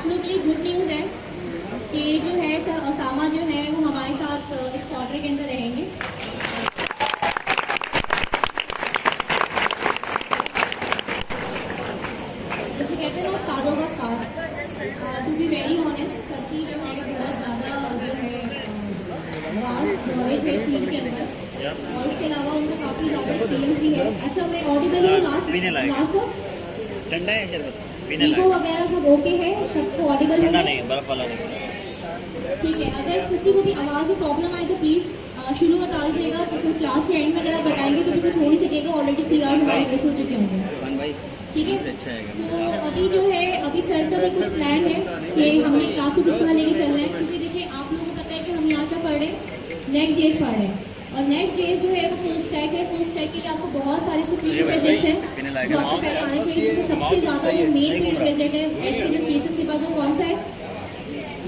आप लोग के लिए गुड न्यूज़ है कि जो है सर ओसामा जो है वो हमारे साथ इस क्वार्टर के अंदर रहेंगे। जैसे कहते हैं ना उस्तादों का उस्ताद, to be very honest sir की जो है बहुत ज़्यादा जो है वास्ट नॉलेज है इस फील्ड के अंदर, और उसके अलावा उनको काफ़ी ज़्यादा एक्सपीरियंस भी है। अच्छा मैं ऑडिबल हूँ? लास्ट को ठंडा है शरबत इको वगैरह सब ओके है? सबको ऑडिबल है? नहीं, बर्फ वाला नहीं। ठीक है, अगर किसी को भी आवाज़ में प्रॉब्लम आए तो प्लीज़ शुरू में बता दीजिएगा, तो फिर क्लास के एंड में अगर आप बताएंगे तो कुछ हो नहीं सकेगा। ऑलरेडी 3 आवर्स हमारे वेस्ट हो चुके होंगे, ठीक है। तो अभी जो है अभी सर का भी कुछ प्लान है कि हमने क्लास को किस तरह लेके चल रहे हैं, क्योंकि देखिए आप लोगों को पता है कि हम यहाँ क्या पढ़ रहे हैं, नेक्स्ट जेएस पढ़ रहे हैं, और नेक्स्ट जेएस जो है वो फुल स्टैक है। फुल स्टैक के लिए आपको बहुत सारे प्रीरेक्विजिट्स हैं जो आपको पहले आने चाहिए, जिसमें सबसे ज़्यादा जो मेन प्रीरेक्विजिट है HTML CSS के बाद वो कौन सा है?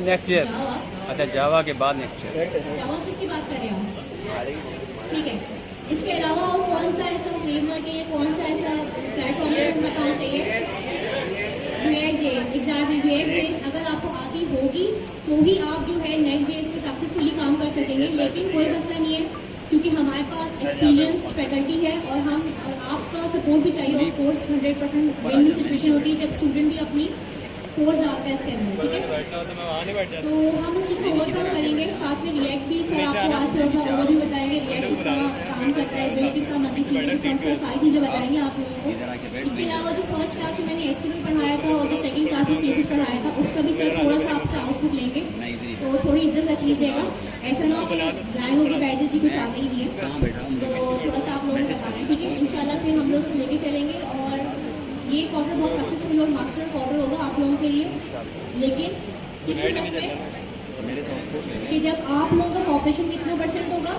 Next year. अच्छा, जावा के बाद नेक्स्ट ईयर जावास्क्रिप्ट की बात कर रहे हैं, ठीक है। इसके अलावा और कौन सा ऐसा फ्रेमवर्क है, कौन सा ऐसा प्लेटफॉर्म है बताना चाहिए? React.js, एग्जैक्टली React.js अगर आपको आती होगी तो ही आप जो है नेक्स्ट जेएस पे सक्सेसफुली काम कर सकेंगे। लेकिन कोई मसला नहीं है, क्योंकि हमारे पास एक्सपीरियंस फैकल्टी है और आपका सपोर्ट भी चाहिए। ऑफ कोर्स 100% विन सिचुएशन होती है जब स्टूडेंट भी अपनी कोर्स जाता है इसके अंदर, ठीक है। तो हम उस चीज़ को ओवरकम करेंगे। साथ में रिएक्ट भी सर आपको आज थोड़ा सा ओवरव्यू बताएंगे, रिएक्ट किस तरह काम करता है, बिल्ड किस तरह मल्टी चीज़ें किस तरह से सारी चीज़ें बताएंगे आप लोगों को। इसके अलावा जो फर्स्ट क्लास में मैंने HTML पढ़ाया था और जो सेकंड क्लास में CSS पढ़ाया था, उसका भी सर थोड़ा सा आपसे आउटपुट लेंगे, तो थोड़ी इज्जत रख लीजिएगा। ऐसा ना हो कि ब्लैंक होकर बैठ जी कुछ आता ही नहीं है, तो थोड़ा सा आप लोगों को बता दें, ठीक है। इंशाल्लाह फिर हम लोग उसको लेके चलेंगे और ये क्वार्टर बहुत सक्सेसफुल और मास्टर क्वार्टर होगा आप लोगों के लिए। लेकिन किसी वक्त पे कि जब आप लोगों का कॉपरेशन कितना परसेंट होगा?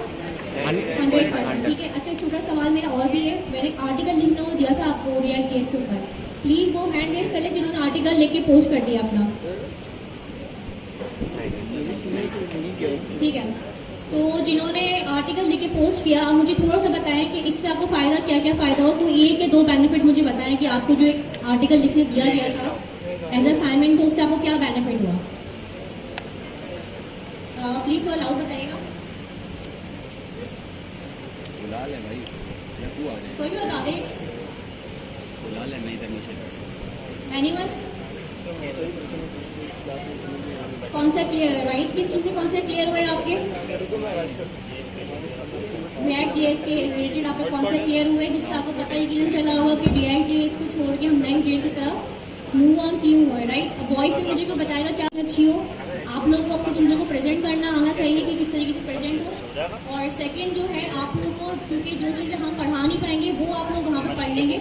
100%, ठीक है। अच्छा, छोटा सवाल मेरा और भी है। मैंने एक आर्टिकल लिखना वो दिया था आपको React.js के ऊपर, प्लीज़ वो हैंड रेस कर ले जिन्होंने आर्टिकल लेके पोस्ट कर दिया अपना, ठीक है। तो जिन्होंने आर्टिकल लिख के पोस्ट किया, मुझे थोड़ा सा बताएं कि इससे आपको फ़ायदा क्या क्या फ़ायदा हो। तो एक या 2 बेनिफिट मुझे बताएं कि आपको जो एक आर्टिकल लिखने दिया गया था एज असाइनमेंट, तो उससे आपको क्या बेनिफिट हुआ? प्लीज़ वो अलाउड बताइएगा, कोई भी बता दें। एनीवन? कॉन्सेप्ट क्लियर है, राइट? किस चीज़ से कॉन्सेप्ट क्लियर हुए आपके? React.js के रिलेटेड आपका कॉन्सेप्ट क्लियर हुए, जिससे आपको पता ही क्लियर चला होगा कि React.js को छोड़ के हम नेक्स्ट जेएस की तरफ मूव ऑन क्यों हुए, राइट? अब वॉइस में मुझे को बताएगा क्या अच्छी हो। आप लोग को अपनी चीज़ों को प्रेजेंट करना आना चाहिए कि किस तरीके से प्रेजेंट हो। और सेकंड जो है आप लोग को, क्योंकि जो चीज़ें हम पढ़ा नहीं पाएंगे वो आप लोग वहाँ पर पढ़ लेंगे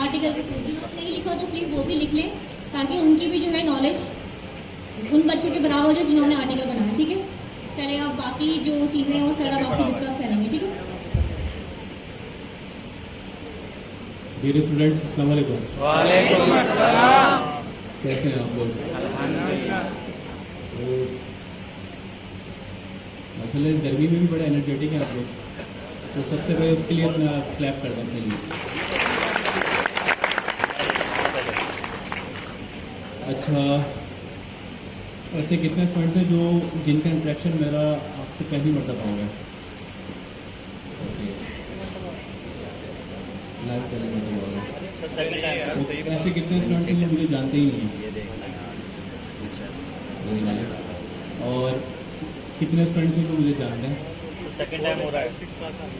आर्टिकल के थ्रू। जिन्होंने नहीं लिखा तो प्लीज़ वो भी लिख लें, ताकि उनकी भी जो है नॉलेज उन बच्चों के बराबर हो जिन्होंने आर्टिकल बनाया, ठीक है। चलिए, अब बाकी जो चीज़ें हैं वो सर अब आपसे डिस्कस करेंगे, ठीक है। डियर स्टूडेंट्स, अस्सलाम वालेकुम। वालेकुम अस्सलाम। कैसे हैं आप लोग? तो माशाल्लाह इस गर्मी में भी बड़े एनर्जेटिक हैं आप लोग, तो सबसे पहले उसके लिए अपना क्लैप कर दें अपने लिए। अच्छा, ऐसे कितने स्टूडेंट्स हैं जो जिनका इंट्रैक्शन मेरा आपसे पहली मरतबा हो गया? लाइव पहली मरतबा हो गया। तो ऐसे कितने स्टूडेंट्स हैं जो मुझे जानते ही नहीं हैं? Very nice. और कितने स्टूडेंट्स हैं जो मुझे जानते हैं? सेकंड टाइम हो रहा है।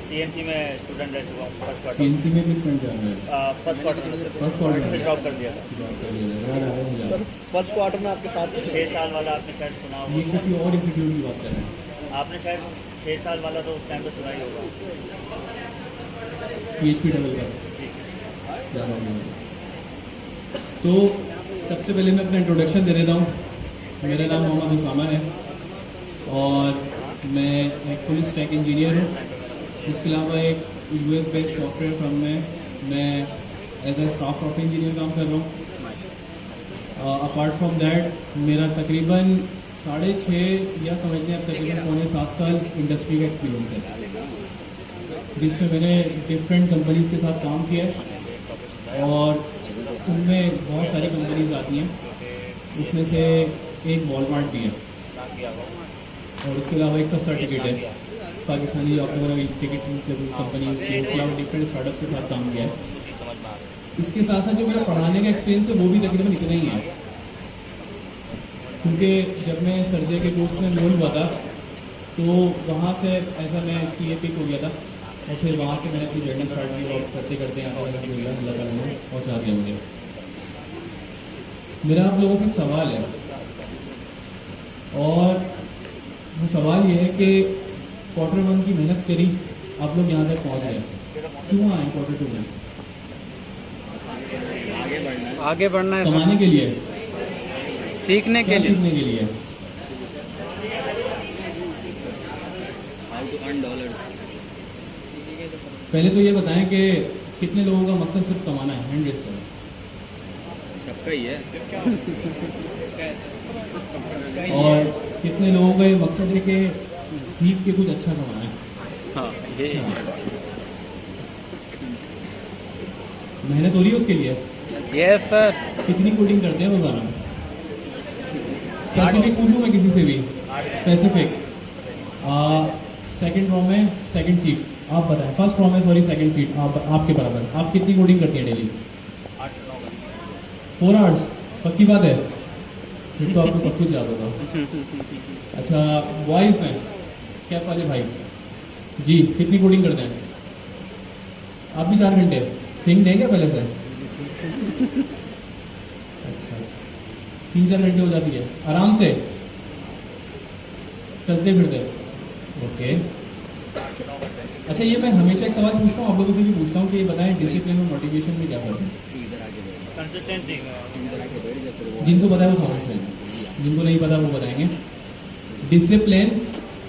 CNC में स्टूडेंट रह चुका हूँ, फर्स्ट क्वार्टर। CNC में भी स्टूडेंट जान रहे हैं? फर्स्ट क्वार्टर में ड्रॉप कर दिया सर। फर्स्ट क्वार्टर में आपके साथ 6 साल वाला आपने शायद सुना ये होगा। किसी और इंस्टीट्यूट की बात कर रहे हैं? आपने शायद 6 साल वाला तो उस टाइम पे सुना ही होगा। PHP लेवल का ज़्यादा होगा। तो सबसे पहले मैं अपना इंट्रोडक्शन दे देता हूँ। मेरा नाम मोहम्मद ओसामा है और मैं एक फुल स्टैक इंजीनियर हूँ। इसके अलावा एक US बेस्ड सॉफ्टवेयर फर्म में मैं as a staff software engineer काम कर रहा हूँ। अपार्ट फ्रॉम दैट मेरा तकरीबन 6.5 या समझने अब तकरीबन पौने 7 साल इंडस्ट्री का एक्सपीरियंस है, जिसमें मैंने डिफरेंट कंपनीज़ के साथ काम किया है और उनमें बहुत सारी कंपनीज आती हैं उसमें से एक वॉलमार्ट भी है काम किया होगा। और उसके अलावा एक सर्टिफिकेट है पाकिस्तानी जो आपने बोला टिकट कंपनी उसकी, उसके अलावा डिफरेंट स्टार्टअप्स के साथ काम किया है। कुछ ही समझ में आ रहा इसके साथ साथ जो मेरा पढ़ाने का एक्सपीरियंस है वो भी तकरीबन इतना ही है, क्योंकि जब मैं सर्जरी के कोर्स में इनरोल हुआ था तो वहाँ से ऐसा मैं PA पिक हो गया था और फिर वहाँ से मैंने अपनी जर्नी स्टार्ट की और करते करते यहाँ तक हो गया, अल्लाह ताला ने पहुँचा दिया मुझे। मेरा आप लोगों से एक सवाल है और वो सवाल ये है कि क्वार्टर 1 की मेहनत करी, आप लोग यहाँ तक पहुँच गए, क्यों आए क्वार्टर 2 में? आगे बढ़ना है, कमाने के लिए, सीखने के क्या लिए। सीखने के लिए? पहले तो ये बताएं कि कितने लोगों का मकसद सिर्फ कमाना है, हैंड रेस करें। सबका ही है। और कितने लोगों का ये मकसद है कि सीख के कुछ अच्छा कमाना है। हाँ, ये मेहनत हो रही है उसके लिए। Yes sir. कितनी कोडिंग करते हैं रोजाना? स्पेसिफिक पूछूं मैं किसी से भी, स्पेसिफिक। सेकंड रो में सेकंड सीट आप बताएं, फर्स्ट रो में सॉरी सेकंड सीट आपके बराबर, आप कितनी कोडिंग करती हैं डेली? 4 आवर्स? पक्की बात है? फिर तो आपको सब कुछ याद होगा। अच्छा, बॉयज में कैप वाले भाई जी कितनी कोडिंग करते हैं? आप भी 4 घंटे सिंग देंगे पहले से? अच्छा, 3-4 घंटे हो जाती है आराम से चलते फिरते। ओके, अच्छा ये मैं हमेशा एक सवाल पूछता हूँ, आप लोगों से भी पूछता हूँ कि ये बताएं डिसिप्लिन और मोटिवेशन में क्या फर्क है? कंसिस्टेंसी। जिनको पता है वो समझ लें, जिनको नहीं पता वो बताएंगे। डिसिप्लिन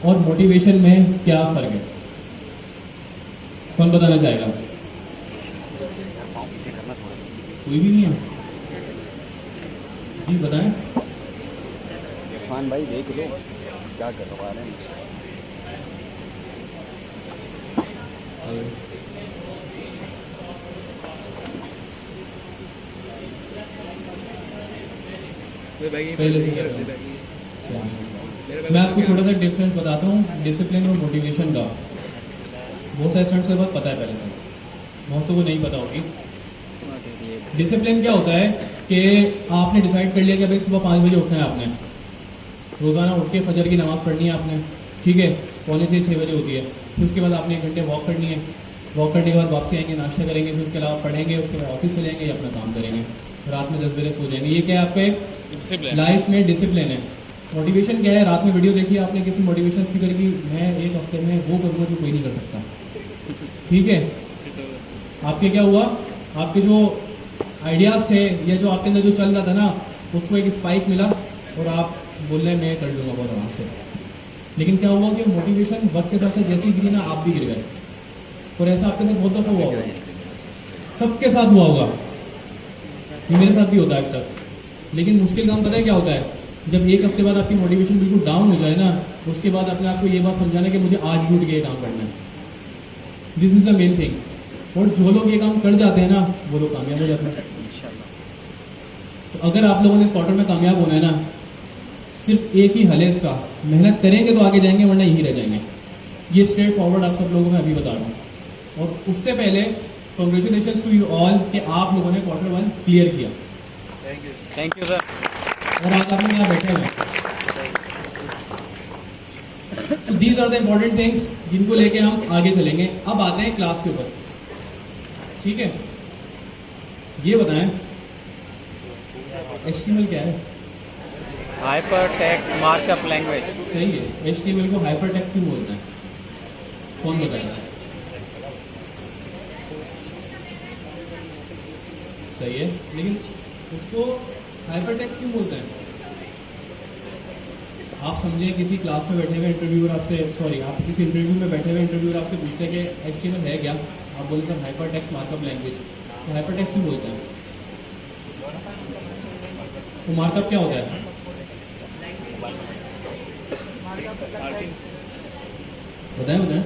और मोटिवेशन में क्या फर्क है? कौन बताना चाहेगा? कोई भी नहीं है? जी बताएं। इरफान भाई देख लो क्या करवा रहे हैं मुझसे। पहले से कर रहे हैं। मैं आपको छोटा सा डिफरेंस बताता हूँ डिसिप्लिन और मोटिवेशन का। बहुत सारे स्टूडेंट्स को बहुत पता है, पहले से बहुत से को नहीं पता होगी। डिसिप्लिन क्या होता है कि आपने डिसाइड कर लिया कि भाई सुबह 5 बजे उठना है आपने, रोज़ाना उठ के फजर की नमाज़ पढ़नी है आपने, ठीक है, 5:45-6 बजे होती है। फिर उसके बाद आपने 1 घंटे वॉक करनी है, वॉक करने के बाद वापसी आएंगे, नाश्ता करेंगे, फिर उसके अलावा पढ़ेंगे, उसके बाद ऑफिस चले जाएंगे या अपना काम करेंगे, रात में 10 बजे सो जाएंगे। ये क्या है आपके लाइफ में डिसिप्लिन है। मोटिवेशन क्या है? रात में वीडियो देखी आपने किसी मोटिवेशन स्पीकर की, मैं 1 हफ्ते में वो करूँगा जो कोई नहीं कर सकता, ठीक है। आपके क्या हुआ, आपके जो आइडियाज़ थे या जो आपके अंदर जो चल रहा था ना, उसको एक स्पाइक मिला और आप बोल रहे मैं कर लूँगा बहुत आराम से। लेकिन क्या हुआ कि मोटिवेशन वक्त के साथ साथ जैसे ही गिरी ना, आप भी गिर गए। और ऐसा आपके साथ बहुत दफ़ा हुआ होगा, सबके साथ हुआ होगा, ये मेरे साथ भी होता है आज तक। लेकिन मुश्किल काम पता है क्या होता है? जब 1 हफ्ते बाद आपकी मोटिवेशन बिल्कुल डाउन हो जाए ना, उसके बाद अपने आप को ये बात समझाना कि मुझे आज भी उठ के ये काम करना है। This is the main thing. और जो लोग ये काम कर जाते हैं ना, वो लोग कामयाब हो जाते हैं। तो अगर आप लोगों ने इस क्वार्टर में कामयाब होना है ना, सिर्फ एक ही हल है इसका, मेहनत करेंगे तो आगे जाएंगे वरना यहीं रह जाएंगे। ये स्ट्रेट फॉरवर्ड आप सब लोगों को मैं अभी बता रहा हूँ। और उससे पहले कॉन्ग्रेचुलेशन टू यू ऑल कि आप लोगों ने क्वार्टर 1 क्लियर किया। Thank you sir. और आज आप लोग यहाँ बैठे हुए। So these are the important things जिनको लेके हम आगे चलेंगे। अब आते हैं क्लास के ऊपर, ठीक है। ये बताएं HTML क्या है? Hyper text markup language. सही है, HTML को हाइपर टेक्स्ट क्यों बोलते हैं? कौन बताएगा? सही है, लेकिन उसको हाइपर टेक्स्ट क्यों बोलते हैं? आप समझे किसी क्लास में बैठे हुए इंटरव्यूअर आपसे, सॉरी आप किसी इंटरव्यू में बैठे हुए इंटरव्यूअर आपसे पूछते हैं कि HTML है क्या, आप बोले sir hyper text markup language. तो हाइपर टेक्स्ट क्यों बोलते हैं? तो मार्कअप क्या होता है? बताएं बताएं।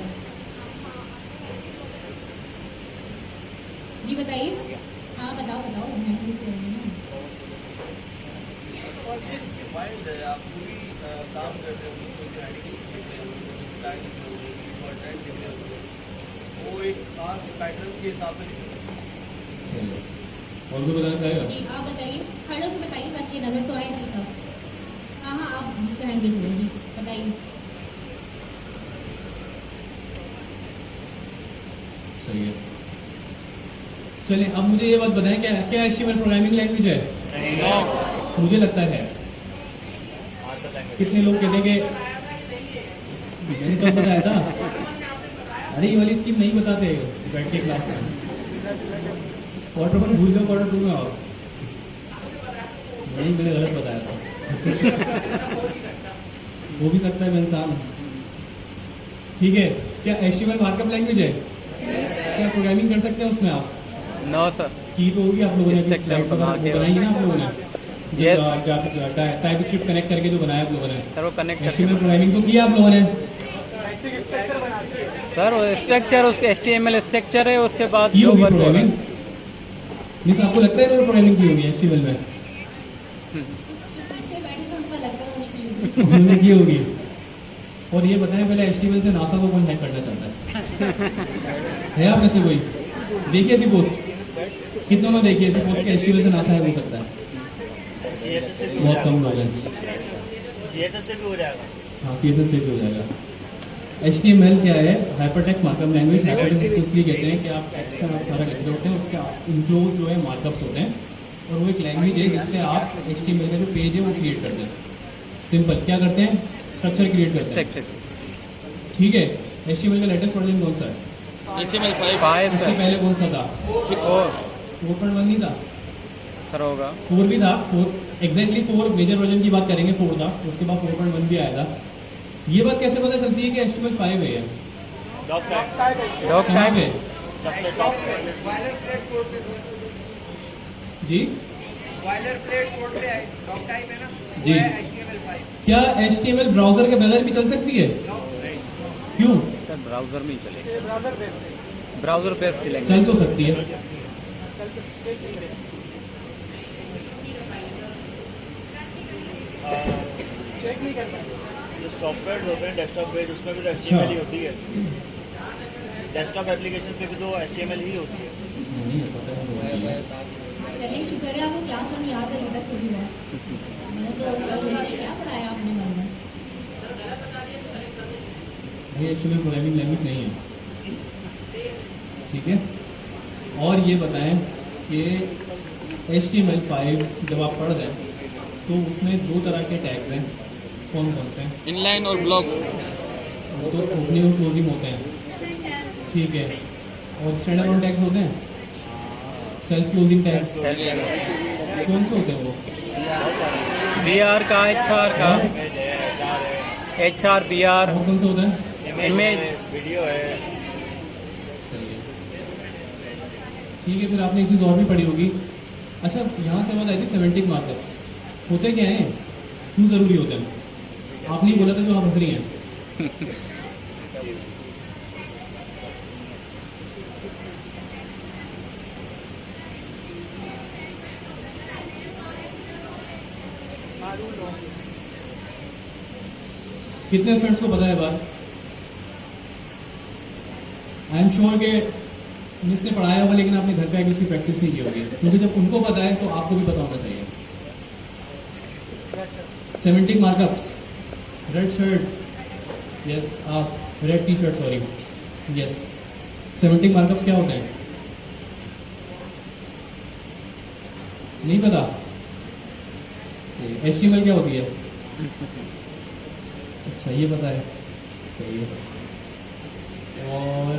जी बताइए। हाँ बताओ बताओ, मैं भी सुन रही हूँ। वो एक खास पैटर्न के हिसाब से चलिए, और कोई बताना चाहेगा? जी आप बताइए, खड़े होकर बताइए ताकि नजर तो आए जी सब। हाँ हाँ, आप जिसका हैंड रेज हुआ जी बताइए। सही है। चलिए, अब मुझे ये बात बताएं, क्या क्या HTML प्रोग्रामिंग लैंग्वेज है? नहीं, मुझे लगता है। Markup language. कितने लोग कहते हैं कि मैंने कब बताया था? अरे ये वाली स्कीम नहीं बताते बैठ के क्लास में। क्वार्टर 1 भूल जाओ, क्वार्टर 2 में आओ। नहीं, मैंने गलत बताया था। हो भी सकता है, मैं इंसान हूँ। ठीक है, क्या HTML मार्कअप लैंग्वेज है? क्या प्रोग्रामिंग कर सकते हैं उसमें आप? No sir. की तो होगी आप लोगों ने, Structure स्लाइड्स बना वगैरह के बनाई ना आप लोगों ने? Yes. टाइप स्क्रिप्ट कनेक्ट करके जो बनाया आप लोगों ने, सर वो कनेक्ट करके HTML प्रोग्रामिंग तो किया आप लोगों ने? सर वो स्ट्रक्चर उसके HTML स्ट्रक्चर है, उसके बाद की जो होगी वर्क होगा। प्रोग्रामिंग? मिस, आपको लगता है इन्होंने प्रोग्रामिंग की होगी HTML में? जो पीछे बैठे थे उनको लगता है उन्हें की होगी। उन्होंने की होगी। और ये बताएं पहले, HTML से नासा को कौन हैक करना चाहता है आप में से कोई? देखिए ऐसी पोस्ट, कितनों ने देखी ऐसी पोस्ट के HTML से नासा हैक हो सकता है? CSS से भी हो बहुत कम जाएगा। लोग हैं। CSS से भी हो जाएगा। हाँ, CSS से भी हो जाएगा। HTML क्या है? Hypertext markup language. हाइपरटेक्स्ट इसको इसलिए कहते हैं कि आप टेक्स्ट का आप सारा लिख रहे होते हैं, उसके इनक्लोज जो है मार्कअप्स होते हैं, और वो एक लैंग्वेज है जिससे आप HTML का जो पेज है वो क्रिएट करते हैं। सिंपल, क्या करते हैं? स्ट्रक्चर क्रिएट करते हैं। स्ट्रक्चर ठीक है, HTML का लेटेस्ट वर्जन कौन सा है? HTML 5 इससे सर। पहले कौन सा था? 4.1 नहीं था? सर होगा 4 भी था। 4 एग्जैक्टली 4 मेजर वर्जन की बात करेंगे, 4 था, उसके बाद 4.1 भी आया था। ये बात कैसे पता चलती है कि HTML 5 है? Doc type. डॉक कहाँ टाइप पे? सबसे टॉप जी प्लेट कोड पे है, डॉक टाइप है ना, जी। वो है HTML5। क्या HTML ब्राउजर के बगैर भी चल सकती है? क्यों? सर ब्राउजर में ही चलेगा, ब्राउजर बेस्ड की चल लैंग्वेज। तो सकती है। जो सॉफ्टवेयर होते हैं डेस्कटॉप बेस्ड, उसमें भी तो HTML ही होती है। डेस्कटॉप एप्लीकेशन पे भी तो HTML ही होती है। नहीं पता है। चलिए शुक्र है आपको क्लास 1 याद है अभी तक थोड़ी बहुत। मैंने तो कर लेते हैं, क्या पढ़ाया आपने मन में? ये HTML प्रोग्रामिंग लैंग्वेज नहीं है। ठीक है, और ये बताएं कि HTML 5 जब आप पढ़ रहे हैं तो उसमें 2 तरह के टैग्स हैं। कौन कौन से हैं? इनलाइन और ब्लॉक। वो तो ओपनिंग और क्लोजिंग होते हैं। ठीक है, और स्टैंड अलोन टैग्स होते हैं, सेल्फ क्लोजिंग टैग्स। कौन से होते हैं वो? BR का, HR का, HR BR, और कौन से होते हैं? इमेज, वीडियो है। सही है। ठीक है, फिर आपने एक चीज़ और भी पढ़ी होगी। अच्छा, यहाँ से बात आई थी सेमेंटिक मार्कअप्स। होते क्या हैं? क्यों ज़रूरी होते हैं? आपने ही बोला था जो आप हंस रही हैं। कितने स्टूडेंट्स को पता है बात? आई एम श्योर कि मिस ने पढ़ाया होगा, लेकिन आपने घर पे आके उसकी प्रैक्टिस नहीं की होगी, क्योंकि जब उनको पता है तो आपको भी पता होना चाहिए। Semantic markups, red shirt, yes, आप red T shirt, sorry, yes. Semantic markups क्या होते हैं? नहीं पता? HTML क्या होती है? अच्छा, ये पता है, सही है। और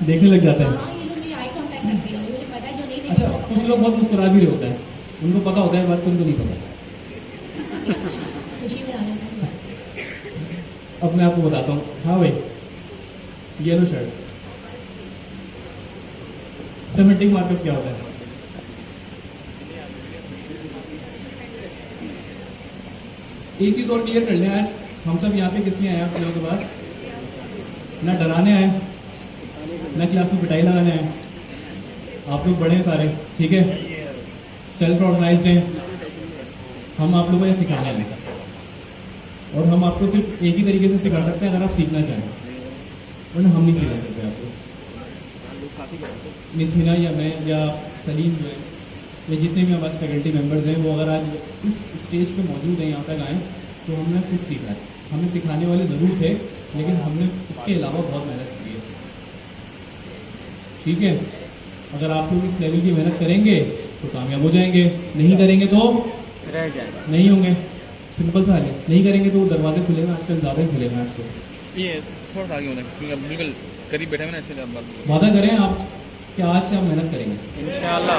देखने लग जाता है। हाँ, ये लोग मेरी आई कांटेक्ट करते हैं, मुझे पता है जो नहीं अच्छा, देखेगा। कुछ लोग बहुत मुस्कुरा भी रहे होते हैं, उनको पता होता है बात, उनको नहीं पता। खुशी में आ रहा है। अब मैं आपको बताता हूँ। हाँ भाई, येलो शर्ट, सेमेंटिक मार्कअप्स क्या होता है? एक चीज और क्लियर कर लें, आज हम सब यहाँ पे किस लिए आए आप लोगों के पास? ना डराने आए, ना क्लास में पिटाई लगाने आए। आप लोग बड़े हैं सारे, ठीक है, सेल्फ ऑर्गेनाइज्ड हैं, हम आप लोगों को यह सिखाने आए हैं और हम आपको सिर्फ एक ही तरीके से सिखा सकते हैं अगर आप सीखना चाहें, वरना हम नहीं सिखा सकते आपको। मिस हिना या मैं या सलीम जो है या जितने भी हमारे फैकल्टी मेंबर्स हैं वो अगर आज इस स्टेज पे मौजूद हैं, यहाँ तक आए, तो हमने खुद सीखा है। हमें सिखाने वाले ज़रूर थे लेकिन हमने उसके अलावा बहुत मेहनत की है। ठीक है, अगर आप लोग इस लेवल की मेहनत करेंगे तो कामयाब हो जाएंगे, नहीं करेंगे तो रह जाएगा। नहीं होंगे। सिंपल सा हाल है, नहीं करेंगे तो दरवाजे खुलेगा, आजकल ज़्यादा ही खुलेगा आजकल। ये थोड़ा सा आगे होना क्योंकि अब बिल्कुल करीब बैठे हुए ना, इसलिए अब वादा करें आप कि आज से आप मेहनत करेंगे। इंशाल्लाह।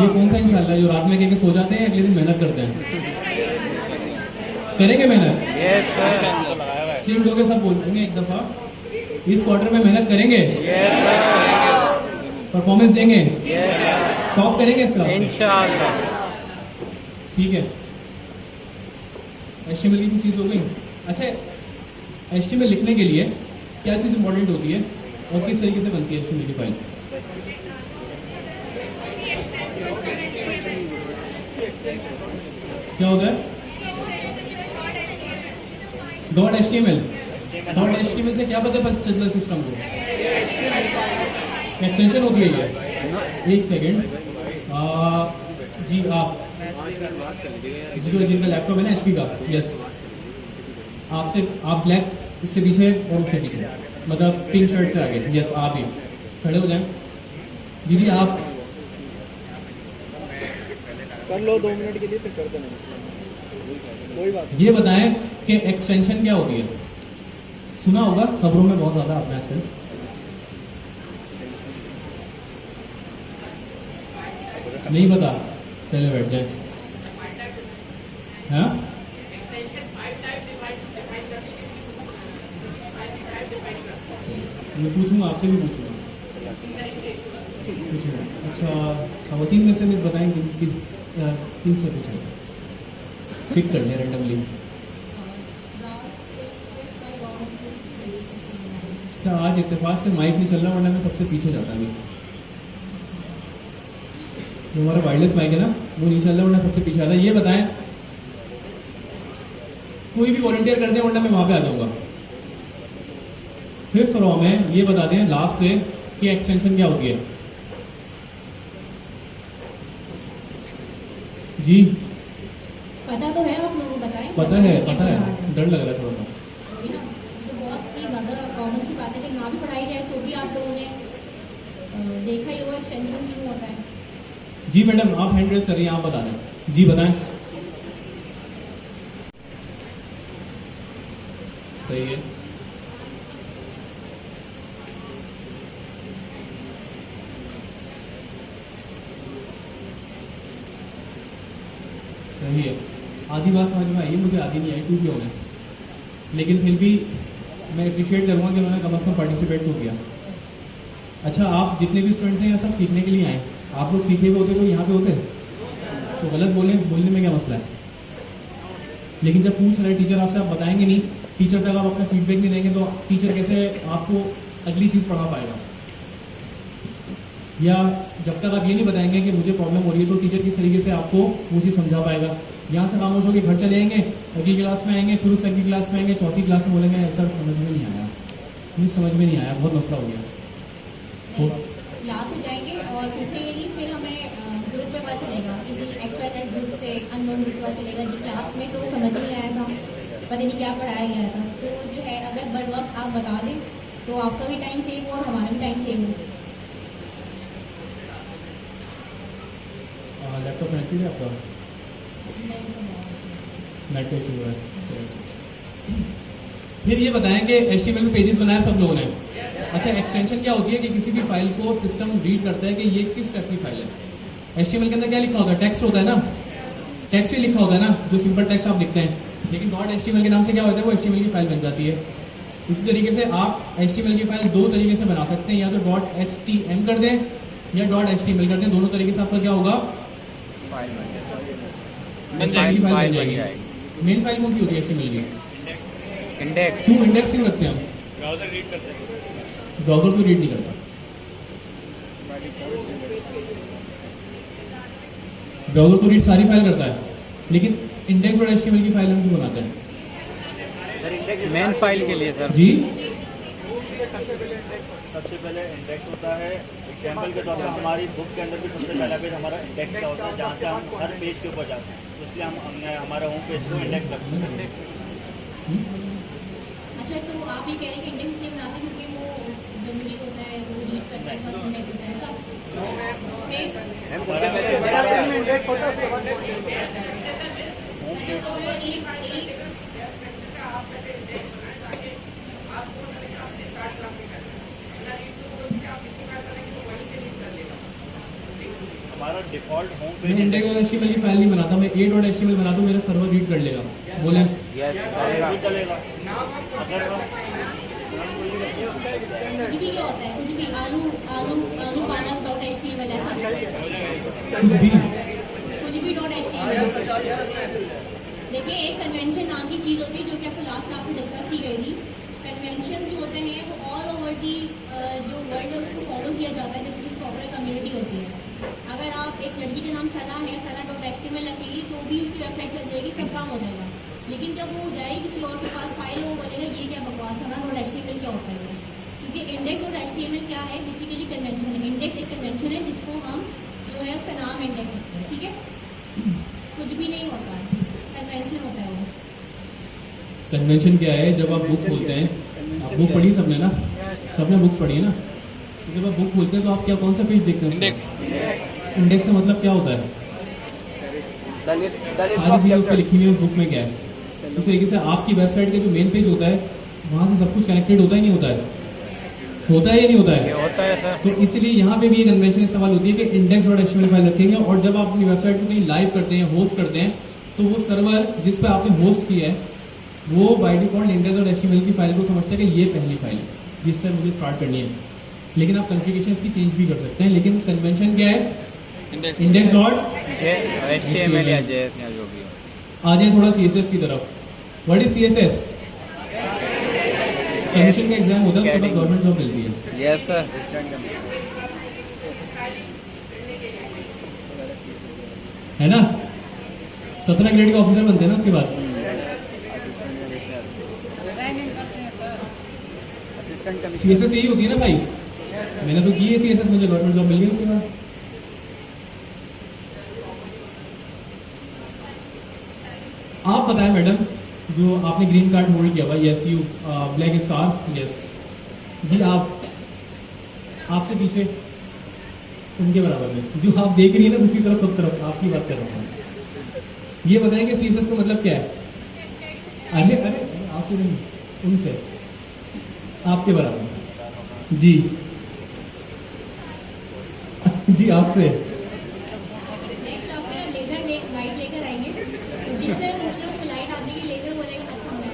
ये कौन सा इंशाल्लाह जो रात में कह के सो जाते हैं अगले दिन मेहनत करते हैं? करेंगे मेहनत? Yes sir. सीम लोग सब बोलेंगे एक दफा, इस क्वार्टर में मेहनत करेंगे, यस सर। परफॉर्मेंस देंगे, यस सर। टॉप करेंगे इस क्लास में। इंशाल्लाह। ठीक है, HTML की कुछ चीज़ हो गई। अच्छा, HTML लिखने के लिए क्या चीज़ इंपॉर्टेंट होती है और किस तरीके से बनती है HTML की फाइल? क्या होता है? .html। .html से क्या पता चलता है सिस्टम को? एक्सटेंशन होती है ये। एक सेकेंड, जी आप जिनका लैपटॉप है ना HP का, यस, आप ब्लैक इससे पीछे और उससे पीछे, मतलब पिंक शर्ट से आगे, यस आप ही खड़े हो जाएं। जी आप कर लो 2 मिनट के लिए, फिर कर देना, कोई बात ये बताएं कि एक्सटेंशन क्या होती है? सुना होगा खबरों में बहुत ज्यादा आपने आजकल। नहीं पता? चले बैठ जाए। हाँ, मैं पूछूंगा, आपसे भी पूछूंगा। अच्छा, खवातीन में से मिस बताएं किन से पूछें? पिक कर लिया रैंडमली। अच्छा, आज इत्तेफाक से माइक नहीं चल रहा, वरना मैं सबसे पीछे जाता अभी। जो हमारा वायरलेस माइक है ना, वो नहीं चल रहा, वरना सबसे पीछे आता। ये बताएं, कोई भी वॉलंटियर कर दे, वरना मैं वहां पे आ जाऊंगा। 5th रॉ में ये बता दें लास्ट से कि एक्सटेंशन क्या होती है? जी पता तो है आप लोगों को, बताएं। पता है, डर लग रहा है थोड़ा सा। वही ना, तो बहुत ही ज़्यादा कॉमन सी बात है कि ना भी पढ़ाई जाए तो भी आप लोगों ने देखा ही होगा एक्सटेंशन क्यों होता है। जी मैडम, आप हैंड रेस कर रही हैं, आप बता दें। जी बताएं। सही है। सही है। आधी बात समझ में आई, मुझे आधी नहीं आई टू बी ऑनेस्ट, लेकिन फिर भी मैं अप्रिशिएट करूँगा कि उन्होंने कम से कम पार्टिसिपेट तो किया। अच्छा, आप जितने भी स्टूडेंट्स हैं यहाँ सब सीखने के लिए आए। आप लोग सीखे हुए होते तो यहाँ पे होते, तो गलत बोलने में क्या मसला है? लेकिन जब पूछ रहे टीचर आपसे, आप बताएंगे नहीं, टीचर तक आप अपना फीडबैक नहीं देंगे तो टीचर कैसे आपको अगली चीज़ पढ़ा पाएगा? या जब तक आप ये नहीं बताएंगे कि मुझे प्रॉब्लम हो रही है तो टीचर किस तरीके से आपको वो चीज़ समझा पाएगा? यहाँ से खामोश होकर घर चले जाएंगे, अगली क्लास में आएंगे, फिर उस अगली क्लास में आएंगे, चौथी क्लास में बोलेंगे सर समझ में नहीं आया, मुझे समझ में नहीं आया, बहुत मसला हो गया। क्लास में जाएंगे और पूछेंगे नहीं, फिर हमें ग्रुप में पता चलेगा, किसी XYZ ग्रुप से अननोन ग्रुप पता चलेगा जी क्लास में तो समझ नहीं आया था, पता नहीं क्या पढ़ाया गया था। तो जो है अगर बर वक्त आप बता दें तो आपका भी टाइम सेव हो और हमारा भी टाइम सेव हो। लैपटॉप कनेक्टेड है आपका? नेट पे इशू है। फिर ये बताएं कि HTML में पेजेस बनाए सब लोगों ने। अच्छा, एक्सटेंशन क्या होती है कि किसी भी फाइल को सिस्टम रीड करता है कि ये किस टाइप की फाइल है। HTML के अंदर क्या लिखा होता है? टेक्स्ट होता है ना, टेक्स्ट ही लिखा होता है ना, जो सिंपल टेक्स्ट आप लिखते हैं। लेकिन .html के नाम से क्या होता है, वो HTML की फाइल बन जाती है। इसी तरीके से आप HTML की फाइल दो तरीके से बना सकते हैं, या तो .htm कर दें या .html कर दें। दोनों तरीके से आपका क्या होगा, फाइल बन जाएगी। मेन फाइल कौन सी होती है HTML की? इंडेक्स। क्यों इंडेक्स क्यों रखते हैं हम? ब्राउजर रीड करते हैं, ब्राउजर तो रीड नहीं करता। ब्राउजर तो रीड सारी फाइल करता है। लेकिन इंडेक्स और HTML की फाइल हम क्यों बनाते हैं? मेन फाइल के लिए सर। जी सबसे पहले इंडेक्स होता है। एग्जाम्पल के तौर पर हमारी बुक के अंदर भी सबसे पहला पेज हमारा इंडेक्स का होता है, जहाँ से हम हर पेज के ऊपर जाते हैं। तो इसलिए हमने हमारा होम पेज को इंडेक्स रखते हैं। अच्छा, तो आप ये कह रहे हैं कि इंडेक्स नहीं बनाते क्योंकि वो जरूरी होता है, वो रीड करता है, फर्स्ट इंडेक्स होता है सब। अच्छा, तो फिर एक हमारा डिफॉल्ट होम मैं पेज इंडेक्स और HTML की फाइल नहीं बनाता, मैं a.html बनाता हूँ, मेरा सर्वर रीड कर लेगा। बोले भी चलेगा। अगर कुछ भी क्या होता है, कुछ भी आलू आलू आलू पालक डॉट HTML ऐसा कुछ भी डॉट HTML। देखिए, एक कन्वेंशन नाम की चीज़ होती है जो कि आपको लास्ट क्लास में डिस्कस की गई थी। कन्वेंशन जो होते हैं वो ऑल ओवर दी जो वर्ल्ड है उसको फॉलो किया जाता है, जैसे सॉफ्टवेयर कम्युनिटी होती है। अगर आप एक लड़की का नाम सना है, सना डॉट HTML रखेगी तो भी उसकी वेबसाइट चल जाएगी, सब काम हो जाएगा। लेकिन जब वो जाएगी किसी और के पास फाइल, वो बोलेगा ये क्या बकवास, सना डॉट HTML क्या होता है? क्योंकि इंडेक्स और HTML क्या है, बेसिकली कन्वेंशन है। इंडेक्स एक कन्वेंशन है जिसको हम जो है उसका नाम इंडेक्स होता है, ठीक है? कुछ भी नहीं होता है, कन्वेंशन होता है वो। कन्वेंशन क्या है? जब आप बुक खोलते हैं, आप बुक पढ़ी सबने ना, सबने बुक्स पढ़ी है ना, तो जब आप बुक खोलते हैं तो आप क्या कौन सा पेज देखते हैं? इंडेक्स का मतलब क्या होता है? सारी चीज़ें उसमें लिखी हुई है उस बुक में क्या है। इस तरीके से आपकी वेबसाइट का जो मेन पेज होता है वहाँ से सब कुछ कनेक्टेड होता ही नहीं होता है? होता है या नहीं होता है? होता है सर। तो इसलिए यहाँ पे भी ये कन्वेंशन इस्तेमाल होती है कि इंडेक्स डॉट HTML फाइल रखेंगे, और जब आप अपनी वेबसाइट को कहीं लाइव करते हैं, होस्ट करते हैं, तो वो सर्वर जिस पर आपने होस्ट किया है वो by default index dot HTML की फाइल को समझता है कि ये पहली फाइल है जिससे मुझे स्टार्ट करनी है। लेकिन आप कॉन्फ़िगरेशंस की चेंज भी कर सकते हैं, लेकिन कन्वेंशन क्या है? इंडेक्स डॉट HTML या JS या जो भी हो। आ जाए थोड़ा CSS की तरफ। What is CSS? कमीशन का एग्जाम होता है, उसके बाद गवर्नमेंट जॉब मिलती है। Yes sir. है ना? 17 ग्रेड का ऑफिसर बनते हैं ना उसके बाद। CSS यही होती है ना भाई? मैंने तो की है CSS, मुझे गवर्नमेंट जॉब मिल गई उसके बाद। आप बताएं मैडम, जो आपने ग्रीन कार्ड होल्ड किया हुआ, yes you black scarf, yes जी, आपसे पीछे उनके बराबर में जो आप देख रही है ना दूसरी तरफ, सब तरफ आपकी बात कर रहा हूँ। ये बताएं कि CSS का मतलब क्या है? अरे अरे आपसे नहीं, उनसे, आपके बराबर जी जी आपसे। नेक्स्ट आपने लेजर लाइट लेकर आएंगे, तो जिससे उसमें लाइट आ जाएगी, लेजर बोलेगा अच्छा होगा।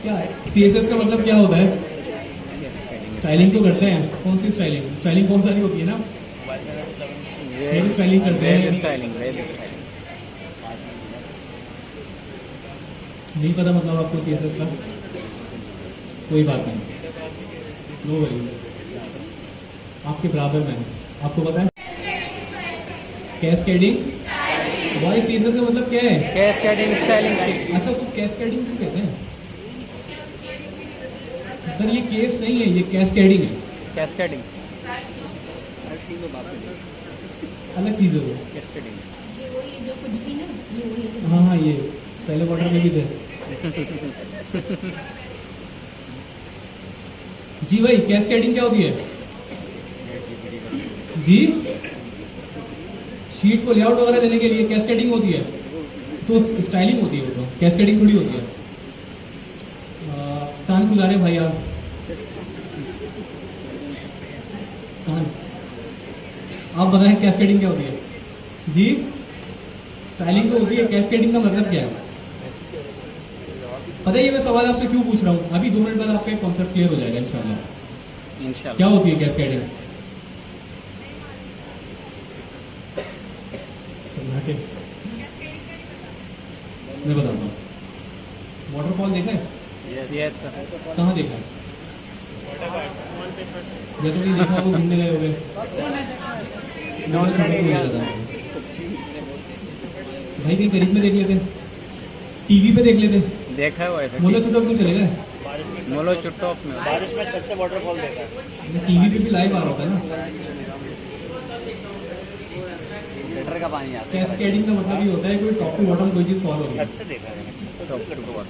क्या है CSS का मतलब? क्या होता है? स्टाइलिंग तो करते हैं। कौन सी स्टाइलिंग? स्टाइलिंग बहुत सारी होती है ना, हेयर स्टाइलिंग करते हैं। नहीं पता मतलब आपको CSS का? कोई बात नहीं, नो वरीज, आपके बराबर में। आपको पता है कैस्केडिंग? भाई CSS का मतलब क्या है? Cascading styling. अच्छा, उसको कैस्केडिंग क्यों कहते हैं? सर ये केस नहीं है, ये कैस्केडिंग है। कैस्केडिंग अलग चीज़ है वो। कैस्केडिंग ये वही जो कुछ भी ना, ये वही है। हाँ हाँ, ये पहले क्वार्टर में भी थे। जी भाई, कैस्केडिंग क्या होती है जी? शीट को लेआउट वगैरह देने के लिए कैस्केडिंग होती है, तो स्टाइलिंग होती है वो, तो कैस्केडिंग थोड़ी होती है। कान खुला रहे भाई आप, कान। आप बताएं कैस्केडिंग क्या होती है जी? स्टाइलिंग तो होती है, कैस्केडिंग का मतलब क्या है? पता है ये मैं सवाल आपसे क्यों पूछ रहा हूँ? अभी 2 मिनट बाद आपका एक कॉन्सेप्ट क्लियर हो जाएगा इंशाल्लाह। क्या होती है कैस्केडिंग? मैं बताता हूँ। वाटरफॉल देखा है? Yes sir. कहाँ देखा है? या तो नहीं देखा, वो घूमने गए हो गए। भाई कहीं करीब में देख लेते, टीवी पे देख लेते। देखा है वो ऐसा मोलो छोटो क्यों चले गए? बारिश में मोलो चुट्टॉप में बारिश में छत से वाटरफॉल देखा है। टीवी पे भी लाइव आ रहा होता है ना। लीटर का पानी आता कैस्केडिंग का मतलब ये होता है कोई टॉप टू बॉटम कोई चीज फॉलो हो रही है। छत से देखा है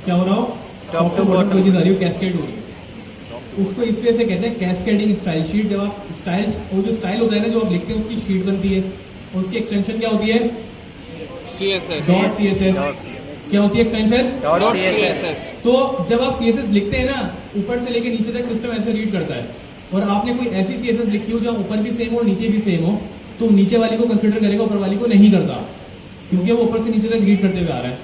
क्या हो रहा हो? टॉप टू बॉटम कोई चीज आ रही हो, कैस्केड हो रही है। उसको इस वजह से कहते हैं कैस्केडिंग स्टाइल शीट। जब आप स्टाइल, वो जो स्टाइल होता है ना जो आप लिखते हैं उसकी शीट बनती है और उसकी एक्सटेंशन क्या होती है? Dot CSS। क्या होती है एक्सटेंशन? Dot CSS। तो जब आप CSS लिखते हैं ना, ऊपर से लेके नीचे तक सिस्टम ऐसे रीड करता है। और आपने कोई ऐसी CSS लिखी हो जहाँ ऊपर भी सेम हो नीचे भी सेम हो, तो नीचे वाली को कंसिडर करेगा, ऊपर वाली को नहीं करता, क्योंकि वो ऊपर से नीचे तक रीड करते हुए आ रहा है।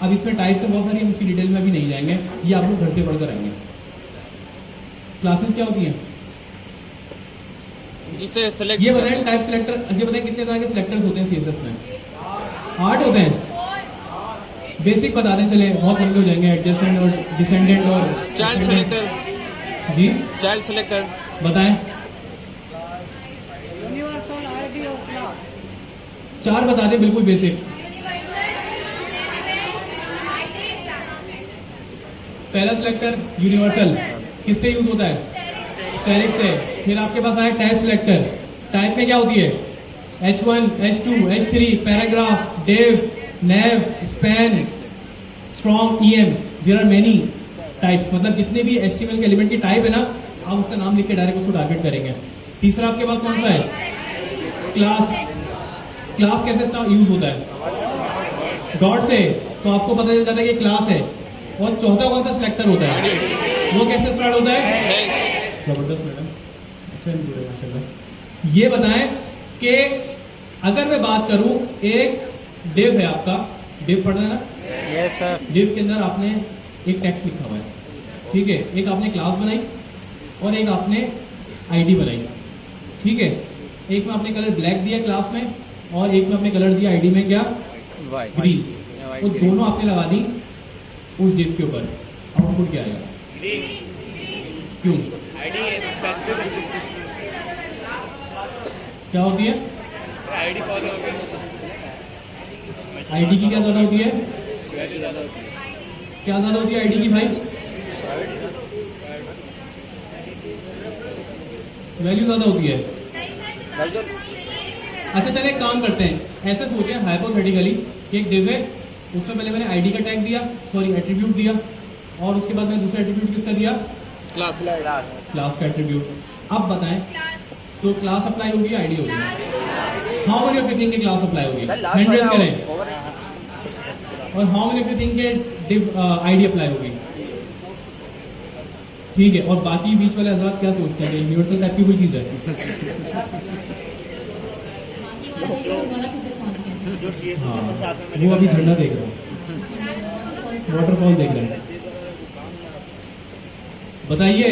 अब इसमें टाइप्स है बहुत सारी, हम इसकी डिटेल में भी नहीं जाएंगे, ये आप लोग घर से पढ़कर आएंगे। क्लासेस क्या होती हैं जिसे सेलेक्ट ये बताएं? टाइप सिलेक्टर, ये बताएं कितने तरह के सिलेक्टर्स होते हैं CSS में? 8 होते हैं। बेसिक बता दें, चले बहुत लंबे हो जाएंगे। एडजेसेंट और डिसेंडेंट और चाइल्ड सेलेक्टर, जी चाइल्ड सेलेक्टर, बताएं। 4 बता दें बिल्कुल बेसिक। पहला सिलेक्टर यूनिवर्सल, किससे यूज होता है? स्टैटिक से। फिर आपके पास आया टाइप सिलेक्टर। टाइप में क्या होती है? H1, H2, H3, paragraph, div, nav, span, strong, EM। There are many types, मतलब जितने भी HTML के एलिमेंट की टाइप है ना, आप उसका नाम लिख के डायरेक्ट उसको टारगेट करेंगे। तीसरा आपके पास कौन सा है? क्लास। क्लास कैसे यूज होता है? डॉट से, तो आपको पता चल जाता है कि क्लास है। और चौथा कौन सा सिलेक्टर होता है? वो कैसे स्टार्ट होता है? जबरदस्त मैडम, अच्छा माशाल्लाह। ये बताएं कि अगर मैं बात करूं, एक डिव है आपका, डिव पढ़ना है ना? Yes sir. डिव के अंदर आपने एक टेक्स्ट लिखा हुआ है, ठीक है? एक आपने क्लास बनाई और एक आपने आईडी बनाई, ठीक है? एक में आपने कलर ब्लैक दिया क्लास में और एक में आपने कलर दिया आईडी में, क्या? ग्रीन। वो दोनों आपने लगा दी उस डिव के ऊपर, आउटपुट क्या आएगा? क्यों? क्या होती है? आईडी की क्या ज्यादा होती है? क्या ज्यादा होती है आईडी की भाई? वैल्यू ज्यादा होती है। अच्छा चले एक काम करते हैं, ऐसे सोचे हाइपोथेटिकली कि एक डिव है, उसमें पहले मैंने आईडी का टैग दिया, सॉरी एट्रीब्यूट दिया, और उसके बाद मैंने दूसरा एट्रीब्यूट किसका दिया? क्लास का एट्रीब्यूट। अब बताएं तो क्लास अप्लाई होगी, आईडी होगी? How many of you think class apply होगी? हैंड रेज करें। और how many of you think div ID apply होगी? ठीक है। और बाकी बीच वाले हज़रात क्या सोचते हैं कि यूनिवर्सल टाइप की कोई चीज़ है? जो CSS हाँ, में सबसे आगे में वो अभी लिखा झंडा देख रहे हैं, वाटरफॉल देख रहे हैं। बताइए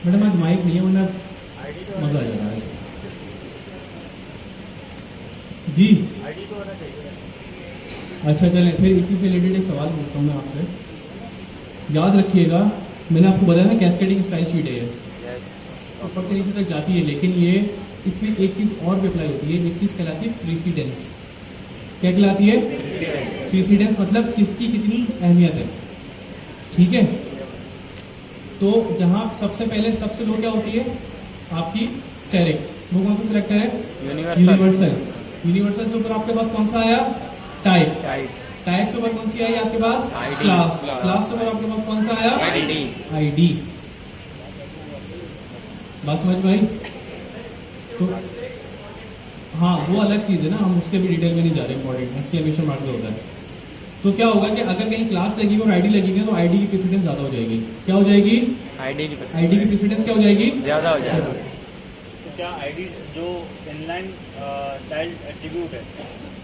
मैडम, आज माइक नहीं है वरना मजा आ जाता है जी। आईडी तो होना चाहिए। अच्छा चलें, फिर इसी से रिलेटेड एक सवाल पूछता हूँ मैं आपसे। याद रखिएगा, मैंने आपको बताया ना कैस्केडिंग स्टाइल शीट है ये, ऊपर से नीचे तक जाती है, लेकिन ये इसमें एक चीज़ और भी अप्लाई होती है। एक चीज़ कहलाती है प्रीसीडेंस। क्या कहलाती है? प्रीसीडेंस मतलब किसकी कितनी अहमियत है, ठीक है? तो जहाँ सबसे पहले सबसे लो क्या होती है आपकी? स्टेरिक। वो कौन सा सिलेक्टर है? यूनिवर्सल। यूनिवर्सल से ऊपर आपके पास कौन सा आया? टाइप। टाइप से ऊपर कौन सी आई आपके पास? क्लास। क्लास से ऊपर आपके पास कौन सा आया? आईडी। बात समझ में आई? तो हाँ, वो अलग चीज़ है ना, हम उसके भी डिटेल में नहीं जा रहे। इंपॉर्टेंट एक्सक्लेमेशन मार्क जो होता है। तो क्या होगा कि अगर कहीं क्लास लगेगी और आईडी लगेगी तो आईडी की प्रेसिडेंस ज्यादा हो जाएगी। क्या हो जाएगी? आईडी की प्रेसिडेंस क्या हो जाएगी? ज्यादा हो जाएगी। तो क्या आईडी जो इनलाइन चाइल्ड एट्रीब्यूट है,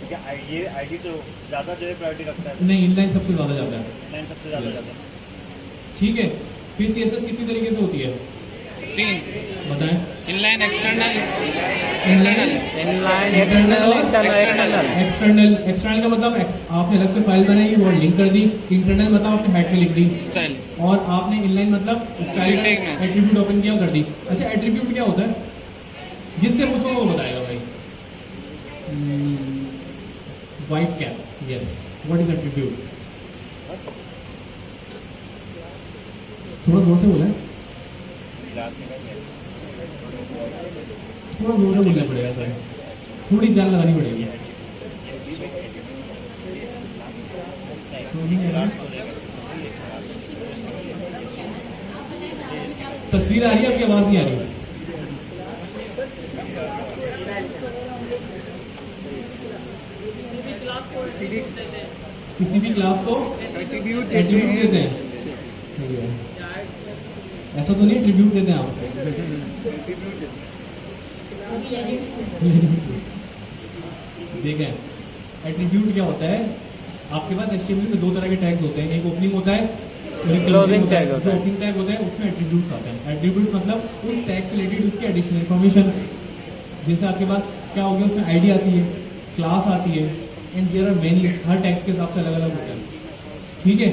क्या ये आईडी से ज़्यादा जो है प्रायोरिटी रखता है? नहीं, इनलाइन सबसे ज्यादा जाता है। इनलाइन सबसे ज़्यादा जाता है, ठीक है। फिर CSS कितनी तरीके से होती है? 3 बताएं। इनलाइन, एक्सटर्नल, इंटरनल और एक्सटर्नल। एक्सटर्नल का मतलब आपने अलग से फाइल बनाई और लिंक कर दी। इंटरनल मतलब आपने हेड में लिख दी। स्टाइल। और आपने इनलाइन मतलब स्टाइल एट्रीब्यूट ओपन किया और कर दी। अच्छा, एट्रीब्यूट क्या होता है? जिससे पूछो वो बताएगा भाई। White cap, yes. What is attribute? थोड़ा जोर से बोला है, थोड़ा जोर से बोलना पड़ेगा सर, थोड़ी जान लगानी पड़ेगी। तस्वीर आ रही है, आपकी आवाज नहीं आ रही। किसी भी क्लास को एट्रीब्यूट देते हैं, ऐसा तो नहीं ट्रिब्यूट देते हैं आप? देखें, एट्रीब्यूट क्या होता है, आपके पास HTML में दो तरह के टैग्स होते हैं, एक ओपनिंग होता है और एक क्लोजिंग टैग होता है। ओपनिंग टैग होता है उसमें एट्रीब्यूट्स आते हैं। एट्रीब्यूट्स मतलब उस टैग से रिलेटेड उसकी एडिशनल इन्फॉर्मेशन, जैसे आपके पास क्या हो गया, उसमें आईडी आती है, क्लास आती है, एंड देयर आर मेनी, हर टैग्स के हिसाब से अलग अलग होता है। ठीक है,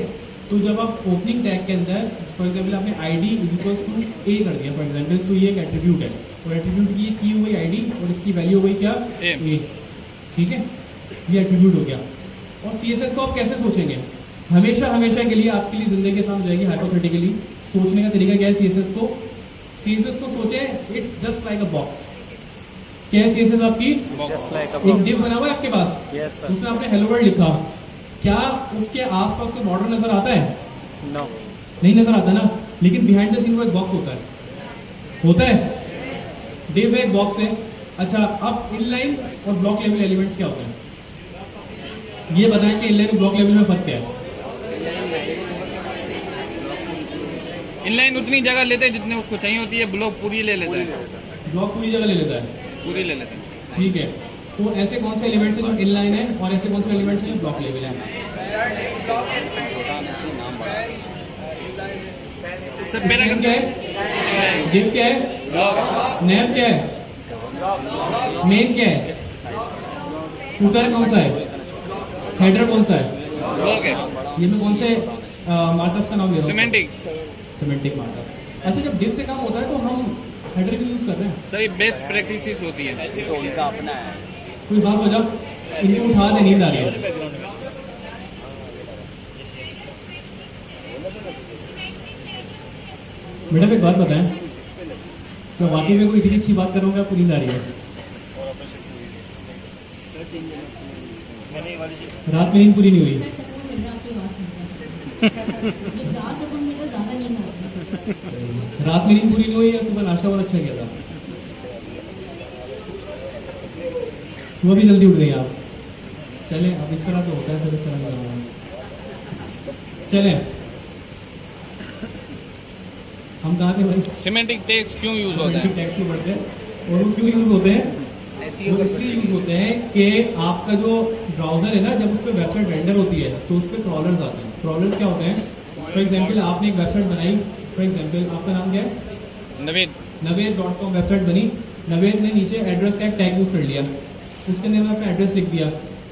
तो जब आप ओपनिंग टैग के अंदर फॉर एग्जाम्पल आपने ID is equals to A कर दिया फॉर एग्जाम्पल, तो ये एक एट्रीब्यूट है, और एट्रीब्यूट की हो गई ID और इसकी वैल्यू हो गई क्या, A। ठीक है, ये एट्रीब्यूट हो गया। और CSS को आप कैसे सोचेंगे, हमेशा हमेशा के लिए आपके लिए जिंदगी के साथ जाएगी। हाइपोथेटिकली सोचने का तरीका क्या है, CSS को सोचे, it's just like a box. क्या है CSS आपकी? एक डिव बना हुआ है आपके पास, उसमें आपने हेलो वर्ल्ड लिखा, क्या उसके आसपास कोई बॉर्डर नजर आता है? नो, नहीं नजर आता ना, लेकिन बिहाइंड द सीन वो एक बॉक्स होता है। डिव एक बॉक्स है। अच्छा, अब इनलाइन और ब्लॉक लेवल एलिमेंट्स क्या होते हैं, ये बताएं कि इनलाइन और ब्लॉक लेवल में फर्क क्या है? इनलाइन उतनी जगह लेते हैं जितने उसको चाहिए होती है, ब्लॉक पूरी ले लेता है, ब्लॉक पूरी जगह ले लेता है, पूरी ले लेता है। ठीक है, तो ऐसे कौन से एलिमेंट्स हैं जो इनलाइन है और ऐसे कौन से एलिमेंट्स हैं जो ब्लॉक लेवल है? सर मेरा क्या है, डिव क्या है, नेव क्या है, मेन क्या है, फूटर कौन सा है, हेडर कौन सा है, ब्लॉक है, ये मैं कौन से मार्कअप्स का नाम ले रहा हूँ? Semantic markups. अच्छा, जब डिव से काम होता है तो हम हेडर क्यों यूज कर रहे हैं? सर ये बेस्ट प्रैक्टिसेस होती है। तो उनका अपना है। कोई बात हो जाओ, इनको उठा दे, नींद आ रही है। मैडम एक बात बताएं, तो वाकई में कोई इतनी अच्छी बात करूंगा, आपको नींद आ रही है? रात में नींद पूरी नहीं हुई? सर सकून मिल रहा आपकी आवाज सुनकर, जब ज़्यादा सकून मिलता ज़्यादा नींद आती है। रात में नींद पूरी नहीं हुई या सुबह नाश्ता बहुत अच्छा किया था? सुबह भी जल्दी उठ गई आप? चलें, अब इस तरह तो होता है, फिर इस तरह लगाऊंगा। चलें, हम कहाँ थे भाई? सिमेंटिक टैग्स क्यों यूज होता है? टैग्स क्यों बढ़ते हैं, और वो क्यों यूज होते हैं? वो इसलिए यूज होते हैं कि आपका जो ब्राउजर है ना, जब उस पर वेबसाइट रेंडर होती है तो उस पर क्रॉलर्स आते हैं। क्रॉलर्स क्या होते हैं? फॉर एग्जाम्पल आपने एक वेबसाइट बनाई, फॉर एग्जाम्पल आपका नाम क्या है? नवेद.com वेबसाइट बनी। नवेद ने नीचे एड्रेस का एक टैग यूज कर लिया, उसके अंदर मैं अपना एड्रेस लिख दिया।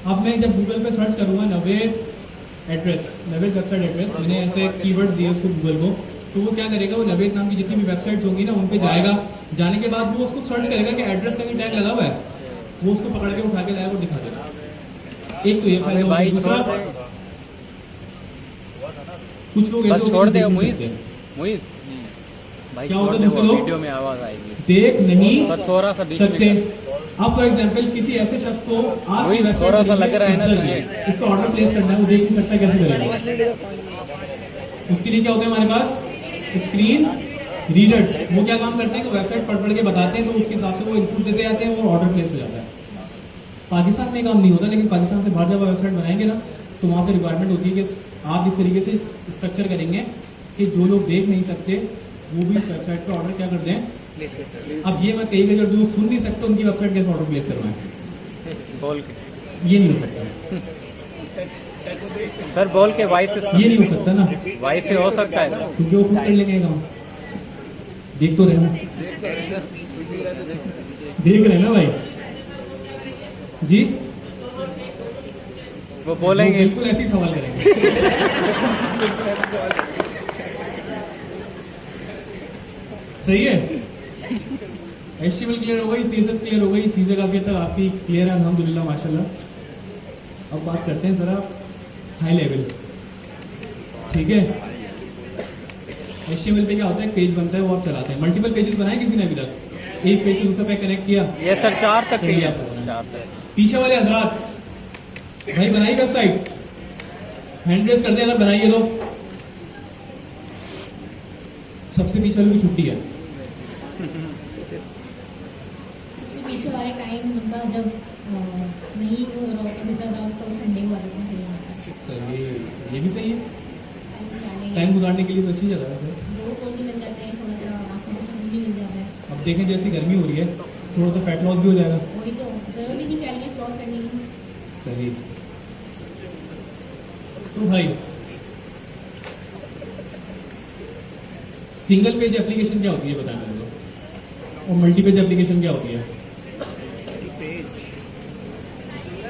अब मैं जब गूगल पे सर्च करूंगा Naved address, Naved website address, मैंने ऐसे कीवर्ड्स दिए उसको गूगल को, तो वो क्या करेगा, वो नवेद नाम की जितनी भी वेबसाइट्स होंगी ना उन पे जाएगा, जाने के बाद वो उसको सर्च करेगा कि एड्रेस का भी टैग लगा हुआ है, वो उसको पकड़ के उठा के लाएगा और दिखा देगा। एक तो ये फायदा होगा। दूसरा, कुछ लोग ऐसे छोड़ होते दे हैं मुइज भाई, क्या होता है, छोड़ दे, दूसरे वो लोग वीडियो में आवाज आएगी, देख नहीं बस थोड़ा सा बीच में सकते। अब फॉर एग्जाम्पल किसी ऐसे शख्स को आप वही थोड़ा सा लग रहा है ना तुझे। इसको ऑर्डर प्लेस करना है, वो देख नहीं सकता, कैसे करेगा? उसके लिए क्या होता है हमारे पास? Screen readers. वो क्या काम करते हैं कि वेबसाइट पढ़ के बताते हैं, तो उसके हिसाब से वो इनपुट देते जाते हैं, वो ऑर्डर प्लेस हो जाता है। पाकिस्तान में काम नहीं होता, लेकिन पाकिस्तान से बाहर जब वेबसाइट बनाएंगे ना, तो वहाँ पे रिक्वायरमेंट होती है कि आप इस तरीके से स्ट्रक्चर करेंगे कि जो लोग देख नहीं सकते वो भी इस वेबसाइट पे ऑर्डर क्या कर दें। अब ये मैं कहीं जो सुन नहीं सकते उनकी वेबसाइट कैसे ऑर्डर प्लेस करवाएं, बोल के, ये नहीं हो सकता। सर बोल के वॉइस से, ये नहीं हो सकता ना, वॉइस से हो सकता है। क्योंकि वो खुद कर लेंगे काम। देख तो रहना, देख रहे ना भाई जी, वो बोलेंगे, वो बिल्कुल ऐसे ही सवाल करेंगे। सही है, HTML क्लियर हो गई, CSS क्लियर हो गई, चीज़ें काफ़ी हद तक आपकी क्लियर है अल्हम्दुलिल्लाह माशाल्लाह। अब बात करते हैं ज़रा हाई लेवल, ठीक है। HTML पे क्या होता है, पेज बनता है वो आप चलाते हैं। मल्टीपल पेजेस बनाए किसी ने अभी तक? एक पेज से दूसरा पे कनेक्ट किया? ये सर 4 तक चलिए है। आपको 4 तक। पीछे वाले हजरात भाई बनाई वेबसाइट, हैंड रेस करते हैं अगर बनाइए तो। सबसे पीछे वालों की छुट्टी है। सबसे पीछे वाले टाइम उनका जब नहीं हो रहा होता मिजर राउंड तो संडे को आ जाते हैं यहाँ सर ये भी सही है, पर टाइम गुजारने के लिए तो अच्छी जगह है सर। दोस्त वोस्त भी मिल जाते हैं, थोड़ा सा आँखों को सुकून भी मिल जाता है। अब देखें जैसी गर्मी हो रही है थोड़ा सा फैट लॉस भी हो जाएगा। वही तो जरूरत ही नहीं कैलोरीज लॉस करने की। सही। तो भाई सिंगल पेज एप्लीकेशन क्या होती है बताएं मेरे को, और मल्टी पेज एप्लीकेशन क्या होती है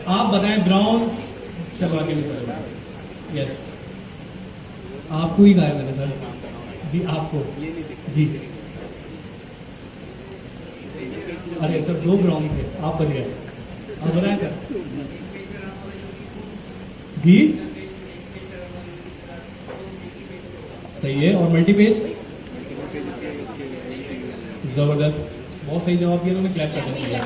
आप बताएं। ब्राउन, चलो आगे भी सर। यस, आपको ही कहा है मैंने सर जी, आपको जी। अरे सर 2 ब्राउन थे, आप बच गए। आप बताएं सर जी। सही है। और मल्टी पेज? जबरदस्त, बहुत सही जवाब दिया, उन्होंने क्लैप कर दिया।